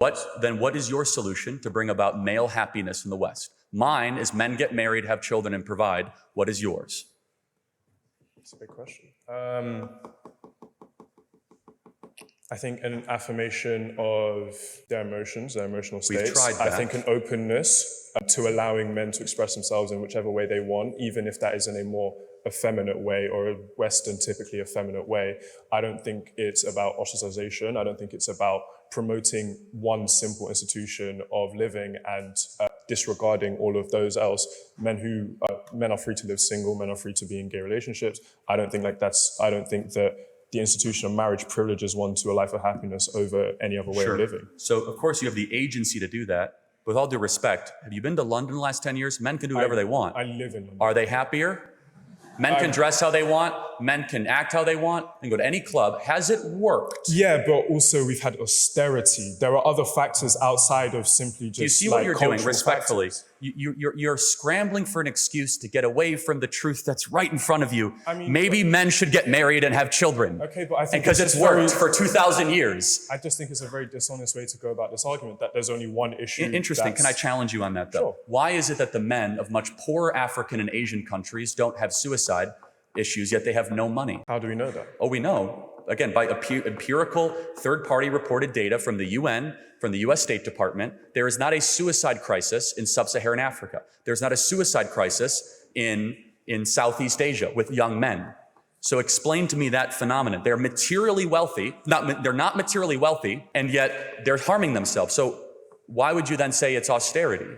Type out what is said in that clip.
What is your solution to bring about male happiness in the West? Mine is men get married, have children, and provide. What is yours? That's a big question. I think an affirmation of their emotions, their emotional states. We've tried that. I think an openness to allowing men to express themselves in whichever way they want, even if that is in a more effeminate way or a Western, typically effeminate way. I don't think it's about ostracization. I don't think it's about promoting one simple institution of living and disregarding all of those else. Men are free to live single, men are free to be in gay relationships. I don't think that the institution of marriage privileges one to a life of happiness over any other way of living. So of course you have the agency to do that. With all due respect, have you been to London the last 10 years? Men can do whatever they want. I live in London. Are they happier? Men can dress how they want. Men can act how they want. They can go to any club. Has it worked? Yeah, but also we've had austerity. There are other factors outside of simply just. Do you see what you're doing? Respectfully, factors. You're scrambling for an excuse to get away from the truth that's right in front of you. I mean, maybe men should get married and have children. Okay, but I think because it's worked for 2,000 years. I just think it's a very dishonest way to go about this argument. That there's only one issue. Interesting. Can I challenge you on that though? Sure. Why is it that the men of much poorer African and Asian countries don't have suicide issues, yet they have no money? How do we know that? Oh, we know, again, by empirical third-party reported data from the UN, from the US State Department, there is not a suicide crisis in sub-Saharan Africa. There's not a suicide crisis in Southeast Asia with young men. So explain to me that phenomenon. They're materially wealthy, they're not materially wealthy, and yet they're harming themselves. So why would you then say it's austerity?